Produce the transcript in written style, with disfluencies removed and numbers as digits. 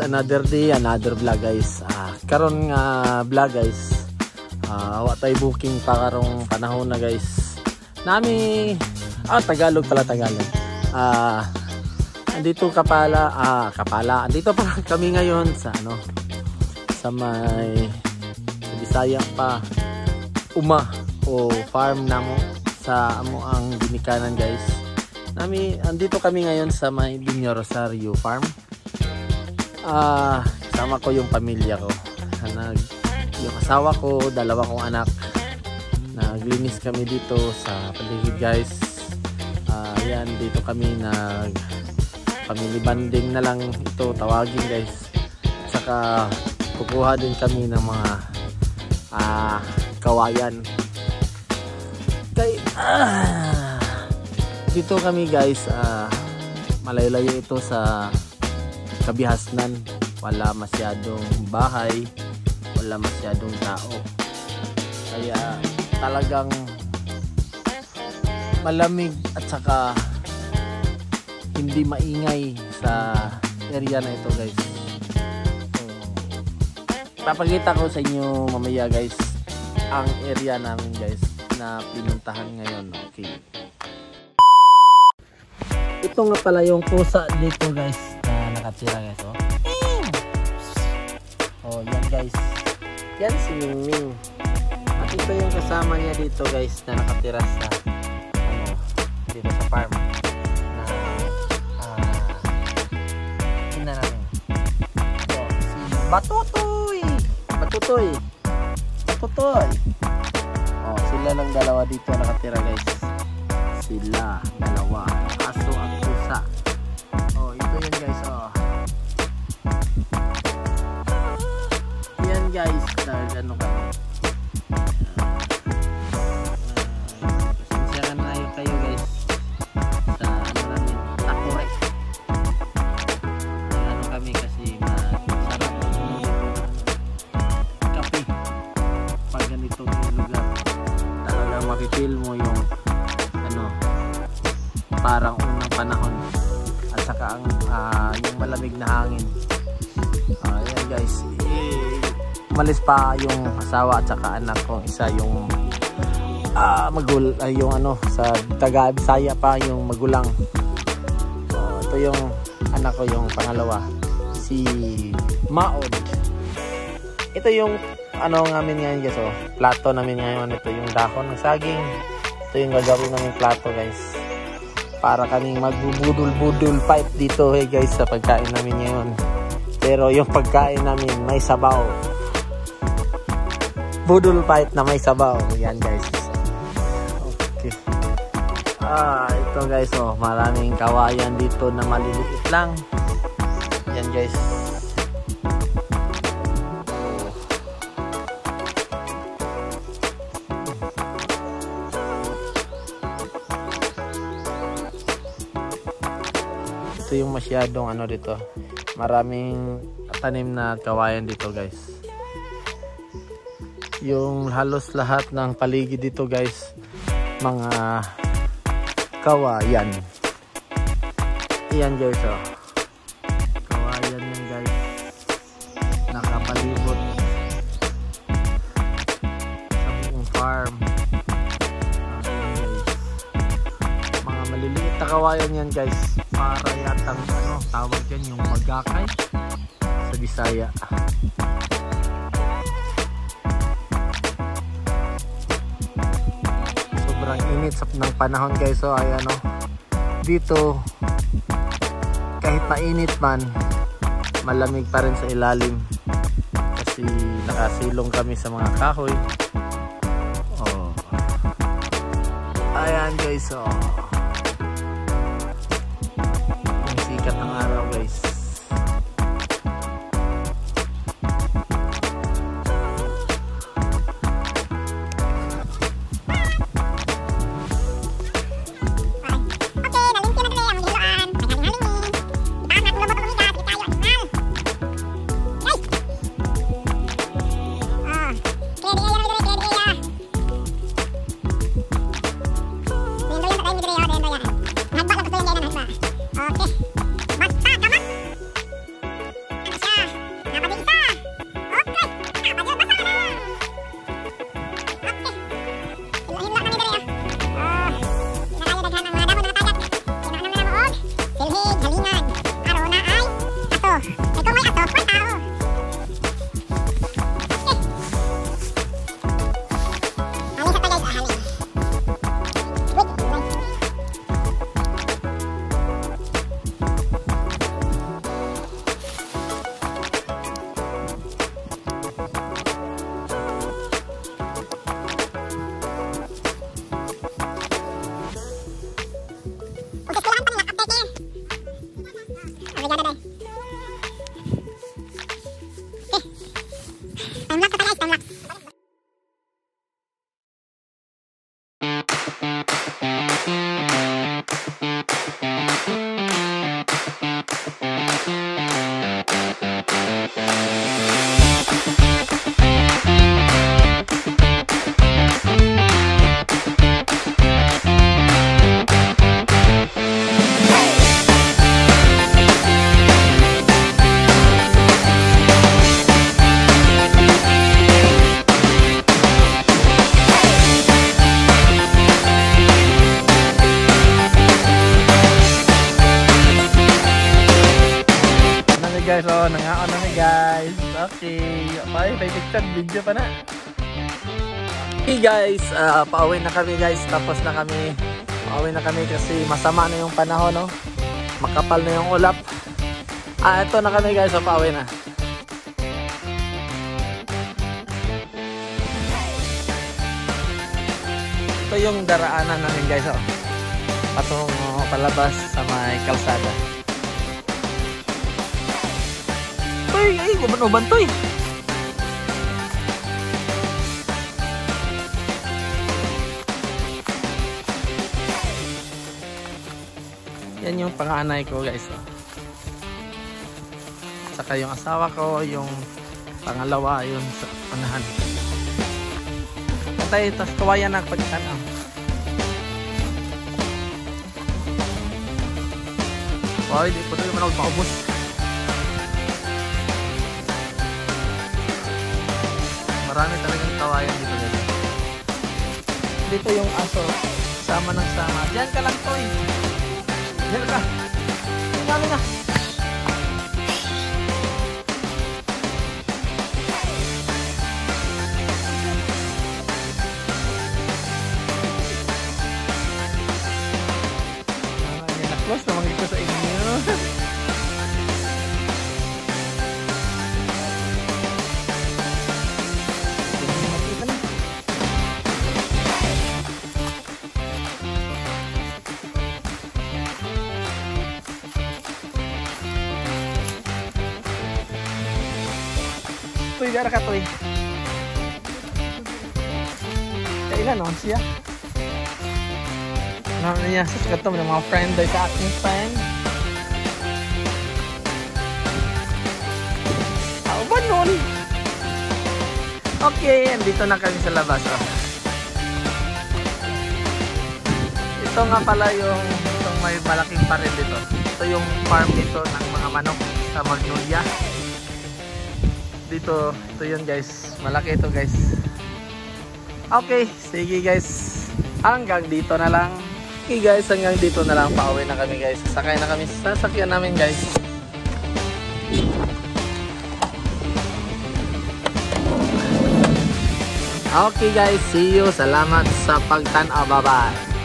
another day, another vlog guys. Karon nga vlog guys. Wa tay booking pa karong panahon na guys. Nami Tagalog pala, Tagalog. Andito andito pa kami ngayon sa sa may Bisaya pa uma o farm namo sa amo ang ginikanan guys. Andito kami ngayon sa may Binyo Rosario farm. Kasama ko yung pamilya ko. Yung asawa ko, dalawa kong anak. Naglinis kami dito sa paligid guys. Yan, dito kami family banding na lang ito tawagin guys. At saka kukuha din kami ng mga kawayan. Dito kami guys, malayo-layo ito sa Kabihasnan. Wala masyadong bahay, wala masyadong tao. Kaya talagang malamig at saka hindi maingay sa area na ito guys. Papakita ko sa inyo mamaya guys ang area namin guys na pinuntahan ngayon. Okay. Ito nga pala yung pusa dito guys na nakatira guys. Yan guys. Yan si Mingming. At ito yung kasama niya dito guys na nakatira sa dito sa farm. Namin. Si Batutoy. Sila lang dalawa dito nakatira guys. Sila dalawa, aso at pusa. Ito yan guys. Yan guys, kami. Pasensya na kayo guys sa namin takore. Kami kasi masarap kape pag ganitong lugar. Talagang mapipil mo yung parang unang panahon at saka yung malamig na hangin. Ayan guys, umalis pa yung asawa at saka anak ko. Isa yung sa taga Bisaya pa yung magulang. Ito yung anak ko, yung pangalawa, si Maod. Ito yung namin ngayon guys. Plato namin ngayon. Ito yung dahon ng saging. Ito yung gagawin namin plato guys. Para kaming magbubudol-budol fight dito guys sa pagkain namin ngayon. Pero yung pagkain namin may sabaw. Budol fight na may sabaw. Yan guys. Okay. Ito guys, maraming kawayan dito na maliliit lang. Yan guys. Ito yung masyadong dito. Maraming tanim na kawayan dito guys. Yung halos lahat ng paligid dito guys, mga kawayan. Iyan guys. Kawayan yan guys. Nakapalibot sa buong farm. Mga maliliit na kawayan yan guys. Para yatang tawag yan yung magakay sa Bisaya. Sobrang init ng panahon guys. Ayan dito kahit mainit man, malamig pa rin sa ilalim kasi nakasilong kami sa mga kahoy. Ayan guys. Sikat ng araw guys. guys, oh, nangaon na guys. Okay, bye, may picture, video pa na. Hey guys, pauwi na kami guys, tapos na kami. Pauwi na kami kasi masama na yung panahon, no? Makapal na yung ulap. Ito na kami guys, so pauwi na. Ito yung daraanan namin guys, oh. Patong palabas sa may kalsada. Ay, uban-uban to eh. Yan yung panganay ko guys. Saka yung asawa ko, yung pangalawa, yun sa panahan. Patay, tas kawayan na pagkanaw. Wow, hindi po tayo manawag maubos. Marami talagang kawayan dito guys. Dito yung aso, sama ng sama. Diyan ka lang toy. Diyan ka. Tingnan na. Close naman ito sa inyo. Tuy, gara ka tuy. Kailan no siya? Ano niya, susukat to ng mga friend dahil sa aking friend. Ano ba nun? Okay, andito na kami sa labas. Oh. Ito nga pala yung itong may malaking paril dito. Ito yung farm dito ng mga manok sa Magnolia. Dito, ito yun guys. Malaki ito guys. Okay, sige guys. Hanggang dito na lang. Okay guys, hanggang dito na lang. Pauwi na kami guys. Sasakay na kami sa sasakyan namin guys. Okay guys, see you. Salamat sa pagtanaw. Bye bye.